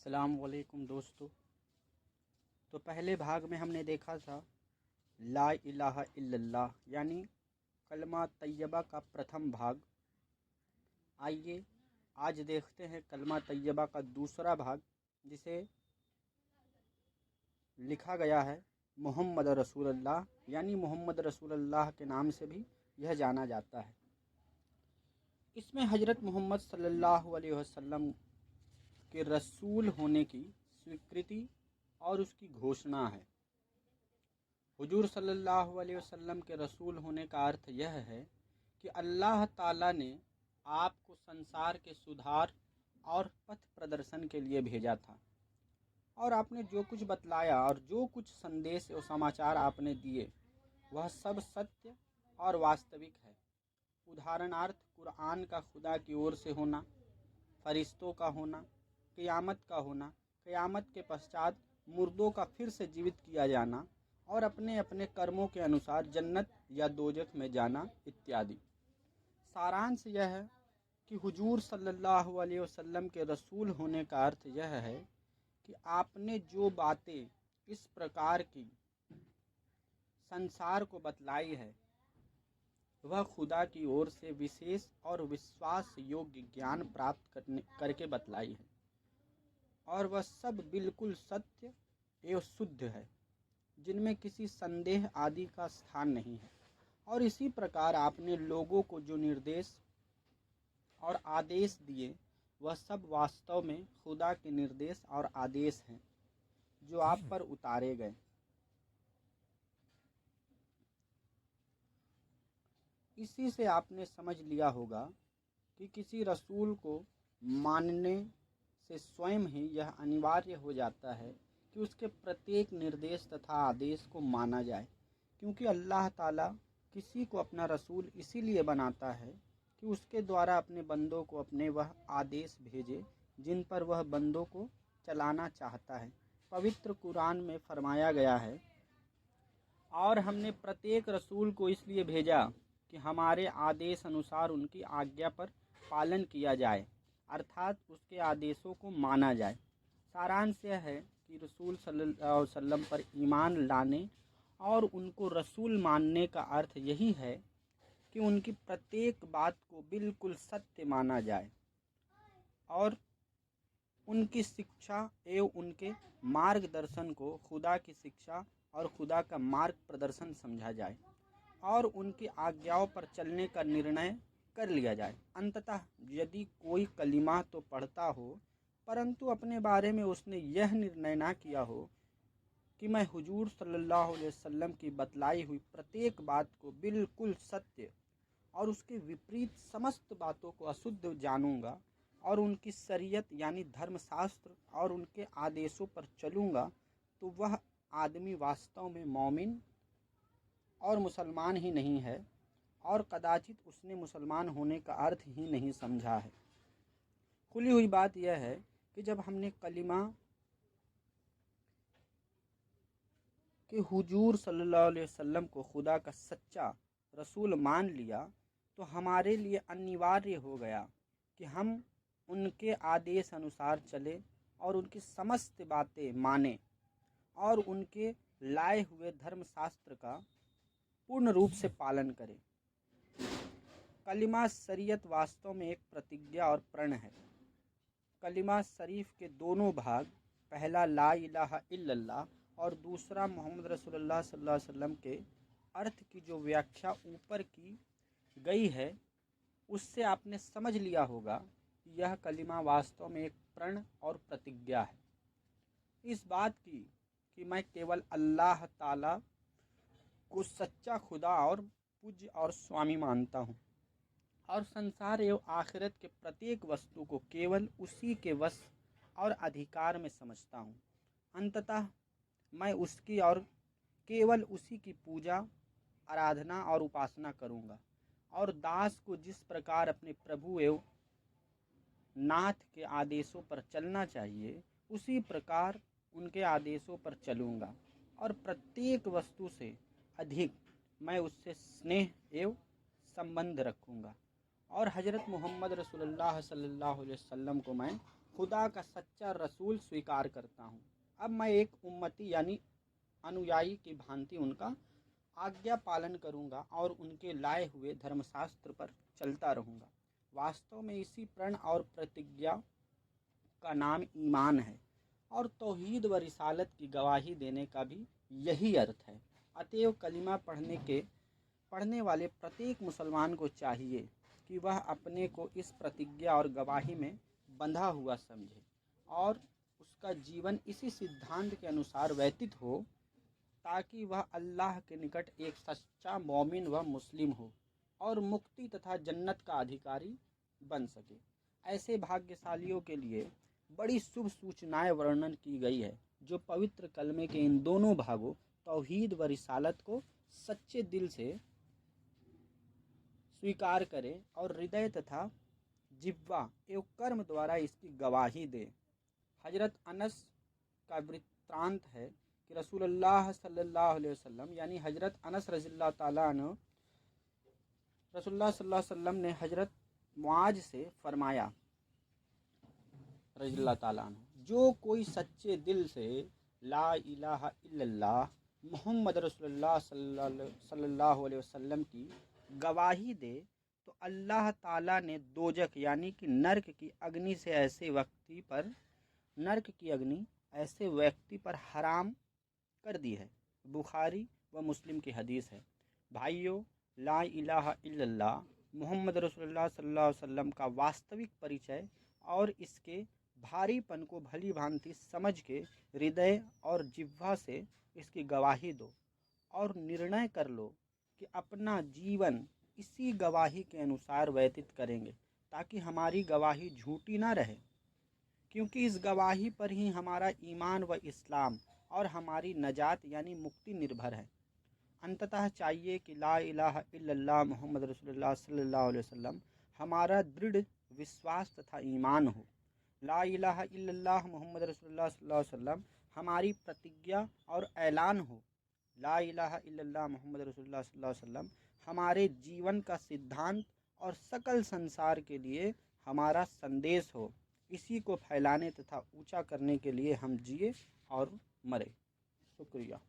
अस्सलाम वालेकुम दोस्तों। तो पहले भाग में हमने देखा था ला इलाहा इल्लल्लाह यानी कलमा तैयबा का प्रथम भाग। आइए आज देखते हैं कलमा तैयबा का दूसरा भाग, जिसे लिखा गया है मोहम्मद रसूलुल्लाह यानी मोहम्मद रसूलुल्लाह के नाम से भी यह जाना जाता है। इसमें हज़रत मोहम्मद सल्लल्लाहु अलैहि वसल्लम के रसूल होने की स्वीकृति और उसकी घोषणा है। हुजूर सल्लल्लाहु अलैहि वसल्लम के रसूल होने का अर्थ यह है कि अल्लाह ताला ने आपको संसार के सुधार और पथ प्रदर्शन के लिए भेजा था, और आपने जो कुछ बतलाया और जो कुछ संदेश और समाचार आपने दिए वह सब सत्य और वास्तविक है। उदाहरणार्थ कुरान का खुदा की ओर से होना, फरिश्तों का होना, क़यामत का होना, क़यामत के पश्चात मुर्दों का फिर से जीवित किया जाना और अपने अपने कर्मों के अनुसार जन्नत या दोजख में जाना इत्यादि। सारांश यह है कि हुजूर सल्लल्लाहु अलैहि वसल्लम के रसूल होने का अर्थ यह है कि आपने जो बातें इस प्रकार की संसार को बतलाई है वह खुदा की ओर से विशेष और विश्वास योग्य ज्ञान प्राप्त करके बतलाई है, और वह सब बिल्कुल सत्य एवं शुद्ध है, जिनमें किसी संदेह आदि का स्थान नहीं है। और इसी प्रकार आपने लोगों को जो निर्देश और आदेश दिए वह सब वास्तव में खुदा के निर्देश और आदेश हैं जो आप पर उतारे गए। इसी से आपने समझ लिया होगा कि किसी रसूल को मानने से स्वयं ही यह अनिवार्य हो जाता है कि उसके प्रत्येक निर्देश तथा आदेश को माना जाए, क्योंकि अल्लाह ताला किसी को अपना रसूल इसीलिए बनाता है कि उसके द्वारा अपने बंदों को अपने वह आदेश भेजे जिन पर वह बंदों को चलाना चाहता है। पवित्र कुरान में फरमाया गया है, और हमने प्रत्येक रसूल को इसलिए भेजा कि हमारे आदेश अनुसार उनकी आज्ञा पर पालन किया जाए, अर्थात उसके आदेशों को माना जाए। सारांश यह है कि रसूल सल्लल्लाहु अलैहि वसल्लम पर ईमान लाने और उनको रसूल मानने का अर्थ यही है कि उनकी प्रत्येक बात को बिल्कुल सत्य माना जाए और उनकी शिक्षा एवं उनके मार्गदर्शन को खुदा की शिक्षा और खुदा का मार्ग प्रदर्शन समझा जाए और उनकी आज्ञाओं पर चलने का निर्णय कर लिया जाए। अंततः यदि कोई कलिमा तो पढ़ता हो परंतु अपने बारे में उसने यह निर्णय ना किया हो कि मैं हुजूर सल्लल्लाहु अलैहि वसल्लम की बतलाई हुई प्रत्येक बात को बिल्कुल सत्य और उसके विपरीत समस्त बातों को अशुद्ध जानूंगा और उनकी शरीयत यानी धर्मशास्त्र और उनके आदेशों पर चलूँगा, तो वह आदमी वास्तव में मोमिन और मुसलमान ही नहीं है, और कदाचित उसने मुसलमान होने का अर्थ ही नहीं समझा है। खुली हुई बात यह है कि जब हमने कलिमा कि हुजूर सल्लल्लाहु अलैहि वसल्लम को खुदा का सच्चा रसूल मान लिया, तो हमारे लिए अनिवार्य हो गया कि हम उनके आदेश अनुसार चले और उनकी समस्त बातें माने और उनके लाए हुए धर्मशास्त्र का पूर्ण रूप से पालन करें। कलिमा शरीयत वास्तव में एक प्रतिज्ञा और प्रण है। कलिमा शरीफ के दोनों भाग, पहला ला इलाहा इल्लल्लाह और दूसरा मोहम्मद रसूलुल्लाह सल्लल्लाहु अलैहि वसल्लम के अर्थ की जो व्याख्या ऊपर की गई है उससे आपने समझ लिया होगा कि यह कलिमा वास्तव में एक प्रण और प्रतिज्ञा है इस बात की कि मैं केवल अल्लाह ताला को सच्चा खुदा और पूज्य और स्वामी मानता हूँ और संसार एवं आखिरत के प्रत्येक वस्तु को केवल उसी के वश और अधिकार में समझता हूँ। अंततः मैं उसकी और केवल उसी की पूजा, आराधना और उपासना करूँगा और दास को जिस प्रकार अपने प्रभु एवं नाथ के आदेशों पर चलना चाहिए उसी प्रकार उनके आदेशों पर चलूँगा और प्रत्येक वस्तु से अधिक मैं उससे स्नेह एवं संबंध रखूँगा और हज़रत मोहम्मद रसूलुल्लाह सल्लल्लाहु अलैहि वसल्लम को मैं खुदा का सच्चा रसूल स्वीकार करता हूँ। अब मैं एक उम्मती यानी अनुयायी की भांति उनका आज्ञा पालन करूँगा और उनके लाए हुए धर्मशास्त्र पर चलता रहूँगा। वास्तव में इसी प्रण और प्रतिज्ञा का नाम ईमान है और तौहीद व रिसालत की गवाही देने का भी यही अर्थ है। अतएव कलिमा पढ़ने वाले प्रत्येक मुसलमान को चाहिए कि वह अपने को इस प्रतिज्ञा और गवाही में बंधा हुआ समझे और उसका जीवन इसी सिद्धांत के अनुसार व्यतीत हो, ताकि वह अल्लाह के निकट एक सच्चा मोमिन व मुस्लिम हो और मुक्ति तथा जन्नत का अधिकारी बन सके। ऐसे भाग्यशालियों के लिए बड़ी शुभ सूचनाएं वर्णन की गई है जो पवित्र कलमे के इन दोनों भागों तौहीद व रिसालत को सच्चे दिल से स्वीकार करे और हृदय तथा जिह्वा एवं कर्म द्वारा इसकी गवाही दे। हजरत अनस का वृत्तांत है कि रसूलुल्लाह सल्लल्लाहु अलैहि वसल्लम यानी हजरत अनस रज़ियल्लाहु ताला अन्हु रसूलुल्लाह सल्लल्लाहु अलैहि वसल्लम ने हजरत मुआज से फरमाया रज़ियल्लाहु ताला अन्हु, जो कोई सच्चे दिल से ला इलाहा इल्लल्लाह मुहम्मद रसूलुल्लाह सल्लल्लाहु अलैहि वसल्लम की गवाही दे तो अल्लाह ताला ने दोजक यानी कि नरक की अग्नि ऐसे व्यक्ति पर हराम कर दी है। बुखारी व मुस्लिम की हदीस है। भाइयों, ला इलाहा इल्लल्लाह मुहम्मद रसूलुल्लाह सल्लल्लाहु अलैहि वसल्लम का वास्तविक परिचय और इसके भारीपन को भली भांति समझ के हृदय और जिह्वा से इसकी गवाही दो और निर्णय कर लो कि अपना जीवन इसी गवाही के अनुसार व्यतीत करेंगे, ताकि हमारी गवाही झूठी ना रहे, क्योंकि इस गवाही पर ही हमारा ईमान व इस्लाम और हमारी नजात यानी मुक्ति निर्भर है। अंततः चाहिए कि ला इलाहा इल्लल्लाह मुहम्मद रसूलुल्लाह सल्लल्लाहु अलैहि वसल्लम हमारा दृढ़ विश्वास तथा ईमान हो। ला इलाहा इल्लल्लाह मुहम्मद रसूलुल्लाह सल्लल्लाहु अलैहि वसल्लम हमारी प्रतिज्ञा और ऐलान हो। ला इलाहा इल्लल्लाह मुहम्मद रसूलुल्लाह सल्लल्लाहु अलैहि वसल्लम हमारे जीवन का सिद्धांत और सकल संसार के लिए हमारा संदेश हो। इसी को फैलाने तथा ऊंचा करने के लिए हम जिए और मरे। शुक्रिया।